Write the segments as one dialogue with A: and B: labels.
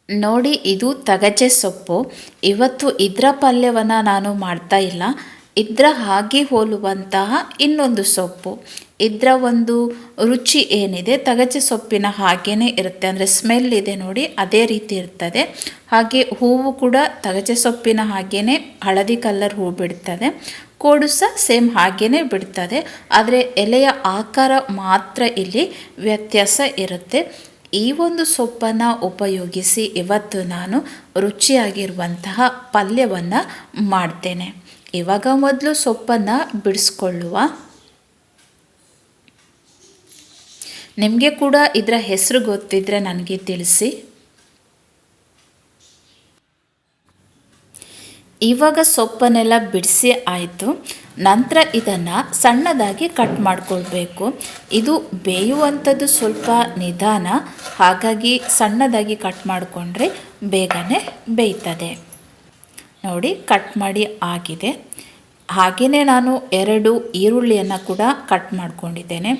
A: ನೋಡಿ, ಇದು ತಗಜೆ ಸೊಪ್ಪು. ಇವತ್ತು ಇದರ ಪಲ್ಯವನ್ನು ನಾನು ಮಾಡ್ತಾ ಇಲ್ಲ. ಇದರ ಹಾಗೆ ಹೋಲುವಂತಹ ಇನ್ನೊಂದು ಸೊಪ್ಪು. ಇದರ ಒಂದು ರುಚಿ ಏನಿದೆ ತಗಜೆ ಸೊಪ್ಪಿನ ಹಾಗೇ ಇರುತ್ತೆ. ಅಂದರೆ ಸ್ಮೆಲ್ ಇದೆ ನೋಡಿ, ಅದೇ ರೀತಿ ಇರ್ತದೆ. ಹಾಗೆ ಹೂವು ಕೂಡ ತಗಜೆ ಸೊಪ್ಪಿನ ಹಾಗೇ ಹಳದಿ ಕಲರ್ ಹೂವು ಬಿಡ್ತದೆ. ಕೋಡು ಸಹ ಸೇಮ್ ಹಾಗೇ ಬಿಡ್ತದೆ. ಆದರೆ ಎಲೆಯ ಆಕಾರ ಮಾತ್ರ ಇಲ್ಲಿ ವ್ಯತ್ಯಾಸ ಇರುತ್ತೆ. ಈ ಒಂದು ಸೊಪ್ಪನ್ನು ಉಪಯೋಗಿಸಿ ಇವತ್ತು ನಾನು ರುಚಿಯಾಗಿರುವಂತಹ ಪಲ್ಯವನ್ನು ಮಾಡ್ತೇನೆ. ಇವಾಗ ಮೊದಲು ಸೊಪ್ಪನ್ನು ಬಿಡಿಸ್ಕೊಳ್ಳುವ. ನಿಮಗೆ ಕೂಡ ಇದರ ಹೆಸರು ಗೊತ್ತಿದ್ದರೆ ನನಗೆ ತಿಳಿಸಿ. ಇವಾಗ ಸೊಪ್ಪನ್ನೆಲ್ಲ ಬಿಡಿಸಿ ಆಯಿತು. ನಂತರ ಇದನ್ನು ಸಣ್ಣದಾಗಿ ಕಟ್ ಮಾಡಿಕೊಳ್ಬೇಕು. ಇದು ಬೇಯುವಂಥದ್ದು ಸ್ವಲ್ಪ ನಿಧಾನ, ಹಾಗಾಗಿ ಸಣ್ಣದಾಗಿ ಕಟ್ ಮಾಡಿಕೊಂಡ್ರೆ ಬೇಗನೆ ಬೇಯ್ತದೆ. ನೋಡಿ, ಕಟ್ ಮಾಡಿ ಆಗಿದೆ. ಹಾಗೆಯೇ ನಾನು 2 ಈರುಳ್ಳಿಯನ್ನು ಕೂಡ ಕಟ್ ಮಾಡ್ಕೊಂಡಿದ್ದೇನೆ.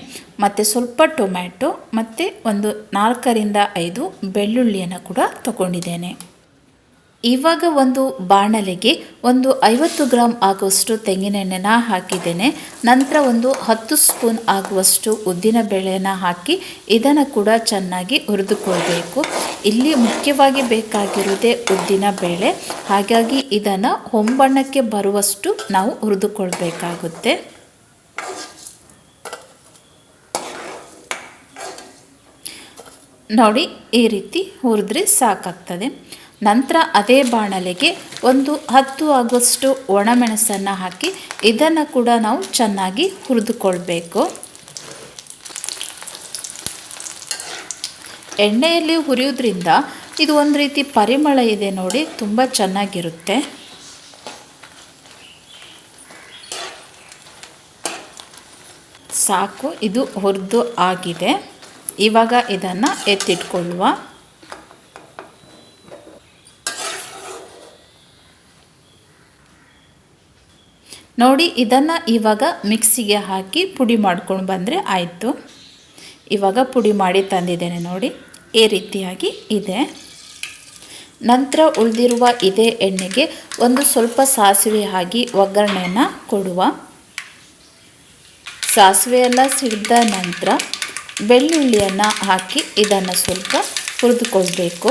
A: ಮತ್ತು ಸ್ವಲ್ಪ ಟೊಮ್ಯಾಟೊ ಮತ್ತು ಒಂದು 4ರಿಂದ 5 ಬೆಳ್ಳುಳ್ಳಿಯನ್ನು ಕೂಡ ತಗೊಂಡಿದ್ದೇನೆ. ಇವಾಗ ಒಂದು ಬಾಣಲೆಗೆ ಒಂದು 50 ಗ್ರಾಮ್ ಆಗುವಷ್ಟು ತೆಂಗಿನೆಣ್ಣೆನ ಹಾಕಿದ್ದೇನೆ. ನಂತರ ಒಂದು 10 ಸ್ಪೂನ್ ಆಗುವಷ್ಟು ಉದ್ದಿನ ಬೇಳೆಯನ್ನು ಹಾಕಿ ಇದನ್ನು ಕೂಡ ಚೆನ್ನಾಗಿ ಹುರಿದುಕೊಳ್ಬೇಕು. ಇಲ್ಲಿ ಮುಖ್ಯವಾಗಿ ಬೇಕಾಗಿರುವುದೇ ಉದ್ದಿನ ಬೇಳೆ, ಹಾಗಾಗಿ ಇದನ್ನು ಹೊಂಬಣ್ಣಕ್ಕೆ ಬರುವಷ್ಟು ನಾವು ಹುರಿದುಕೊಳ್ಬೇಕಾಗುತ್ತೆ. ನೋಡಿ, ಈ ರೀತಿ ಹುರಿದ್ರೆ ಸಾಕಾಗ್ತದೆ. ನಂತರ ಅದೇ ಬಾಣಲೆಗೆ ಒಂದು 10 ಆಗುವಷ್ಟು ಒಣಮೆಣಸನ್ನು ಹಾಕಿ ಇದನ್ನು ಕೂಡ ನಾವು ಚೆನ್ನಾಗಿ ಹುರಿದುಕೊಳ್ಬೇಕು. ಎಣ್ಣೆಯಲ್ಲಿ ಹುರಿಯೋದ್ರಿಂದ ಇದು ಒಂದು ರೀತಿ ಪರಿಮಳ ಇದೆ ನೋಡಿ, ತುಂಬ ಚೆನ್ನಾಗಿರುತ್ತೆ. ಸಾಕು, ಇದು ಹುರಿದು ಆಗಿದೆ. ಇವಾಗ ಇದನ್ನು ಎತ್ತಿಟ್ಕೊಳ್ಳುವ. ನೋಡಿ, ಇದನ್ನು ಇವಾಗ ಮಿಕ್ಸಿಗೆ ಹಾಕಿ ಪುಡಿ ಮಾಡ್ಕೊಂಡು ಬಂದರೆ ಆಯಿತು. ಇವಾಗ ಪುಡಿ ಮಾಡಿ ತಂದಿದ್ದೇನೆ ನೋಡಿ, ಈ ರೀತಿಯಾಗಿ ಇದೆ. ನಂತರ ಉಳಿದಿರುವ ಇದೇ ಎಣ್ಣೆಗೆ ಒಂದು ಸ್ವಲ್ಪ ಸಾಸಿವೆ ಹಾಕಿ ಒಗ್ಗರಣೆಯನ್ನು ಕೊಡುವ. ಸಾಸಿವೆ ಎಲ್ಲ ಸಿಡಿದ ನಂತರ ಬೆಳ್ಳುಳ್ಳಿಯನ್ನು ಹಾಕಿ ಇದನ್ನು ಸ್ವಲ್ಪ ಹುರಿದುಕೊಳ್ಬೇಕು.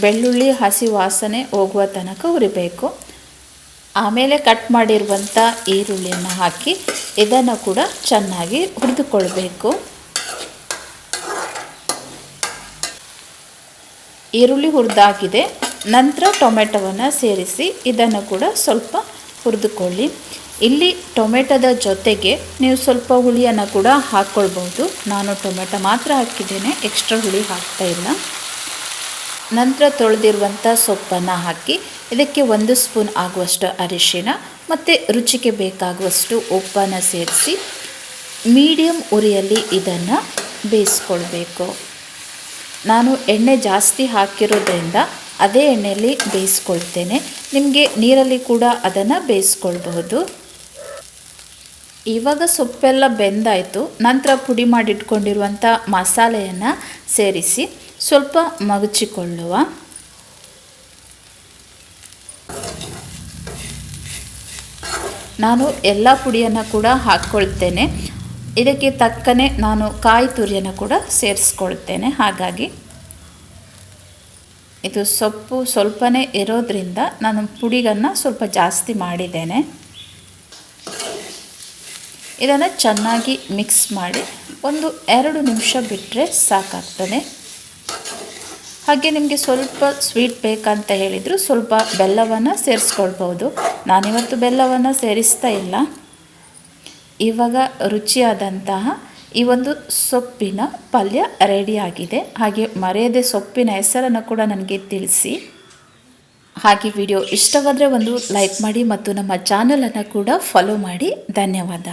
A: ಬೆಳ್ಳುಳ್ಳಿ ಹಸಿ ವಾಸನೆ ಹೋಗುವ ತನಕ ಹುರಿಬೇಕು. ಆಮೇಲೆ ಕಟ್ ಮಾಡಿರುವಂಥ ಈರುಳ್ಳಿಯನ್ನು ಹಾಕಿ ಇದನ್ನು ಕೂಡ ಚೆನ್ನಾಗಿ ಹುರಿದುಕೊಳ್ಬೇಕು. ಈರುಳ್ಳಿ ಹುರಿದಾಗಿದೆ. ನಂತರ ಟೊಮೆಟೊವನ್ನು ಸೇರಿಸಿ ಇದನ್ನು ಕೂಡ ಸ್ವಲ್ಪ ಹುರಿದುಕೊಳ್ಳಿ. ಇಲ್ಲಿ ಟೊಮೆಟೊದ ಜೊತೆಗೆ ನೀವು ಸ್ವಲ್ಪ ಹುಳಿಯನ್ನು ಕೂಡ ಹಾಕ್ಕೊಳ್ಬೋದು. ನಾನು ಟೊಮೆಟೊ ಮಾತ್ರ ಹಾಕಿದ್ದೇನೆ, ಎಕ್ಸ್ಟ್ರಾ ಹುಳಿ ಹಾಕ್ತಾ ಇಲ್ಲ. ನಂತರ ತೊಳೆದಿರುವಂಥ ಸೊಪ್ಪನ್ನು ಹಾಕಿ ಇದಕ್ಕೆ 1 ಸ್ಪೂನ್ ಆಗುವಷ್ಟು ಅರಿಶಿನ ಮತ್ತು ರುಚಿಗೆ ಬೇಕಾಗುವಷ್ಟು ಉಪ್ಪನ್ನು ಸೇರಿಸಿ ಮೀಡಿಯಮ್ ಉರಿಯಲ್ಲಿ ಇದನ್ನು ಬೇಯಿಸ್ಕೊಳ್ಬೇಕು. ನಾನು ಎಣ್ಣೆ ಜಾಸ್ತಿ ಹಾಕಿರೋದ್ರಿಂದ ಅದೇ ಎಣ್ಣೆಯಲ್ಲಿ ಬೇಯಿಸ್ಕೊಳ್ತೇನೆ. ನಿಮಗೆ ನೀರಲ್ಲಿ ಕೂಡ ಅದನ್ನು ಬೇಯಿಸ್ಕೊಳ್ಬಹುದು. ಇವಾಗ ಸೊಪ್ಪೆಲ್ಲ ಬೆಂದಾಯಿತು. ನಂತರ ಪುಡಿ ಮಾಡಿಟ್ಕೊಂಡಿರುವಂಥ ಮಸಾಲೆಯನ್ನು ಸೇರಿಸಿ ಸ್ವಲ್ಪ ಮಗಚಿಕೊಳ್ಳುವ. ನಾನು ಎಲ್ಲ ಪುಡಿಯನ್ನು ಕೂಡ ಹಾಕ್ಕೊಳ್ತೇನೆ. ಇದಕ್ಕೆ ತಕ್ಕನೆ ನಾನು ಕಾಯಿ ತುರಿಯನ್ನು ಕೂಡ ಸೇರಿಸ್ಕೊಳ್ತೇನೆ. ಹಾಗಾಗಿ ಇದು ಸೊಪ್ಪು ಸ್ವಲ್ಪನೇ ಇರೋದ್ರಿಂದ ನಾನು ಪುಡಿಯನ್ನು ಸ್ವಲ್ಪ ಜಾಸ್ತಿ ಮಾಡಿದ್ದೇನೆ. ಇದನ್ನು ಚೆನ್ನಾಗಿ ಮಿಕ್ಸ್ ಮಾಡಿ ಒಂದು 2 ನಿಮಿಷ ಬಿಟ್ಟರೆ ಸಾಕಾಗ್ತದೆ. ಹಾಗೆ ನಿಮಗೆ ಸ್ವಲ್ಪ ಸ್ವೀಟ್ ಬೇಕಂತ ಹೇಳಿದರೂ ಸ್ವಲ್ಪ ಬೆಲ್ಲವನ್ನು ಸೇರಿಸ್ಕೊಳ್ಬೋದು. ನಾನಿವತ್ತು ಬೆಲ್ಲವನ್ನು ಸೇರಿಸ್ತಾ ಇಲ್ಲ. ಇವಾಗ ರುಚಿಯಾದಂತಹ ಈ ಒಂದು ಸೊಪ್ಪಿನ ಪಲ್ಯ ರೆಡಿಯಾಗಿದೆ. ಹಾಗೆ ಮರೆಯದೆ ಸೊಪ್ಪಿನ ಹೆಸರನ್ನು ಕೂಡ ನನಗೆ ತಿಳಿಸಿ. ಹಾಗೆ ವಿಡಿಯೋ ಇಷ್ಟವಾದರೆ ಒಂದು ಲೈಕ್ ಮಾಡಿ ಮತ್ತು ನಮ್ಮ ಚಾನಲನ್ನು ಕೂಡ ಫಾಲೋ ಮಾಡಿ. ಧನ್ಯವಾದ.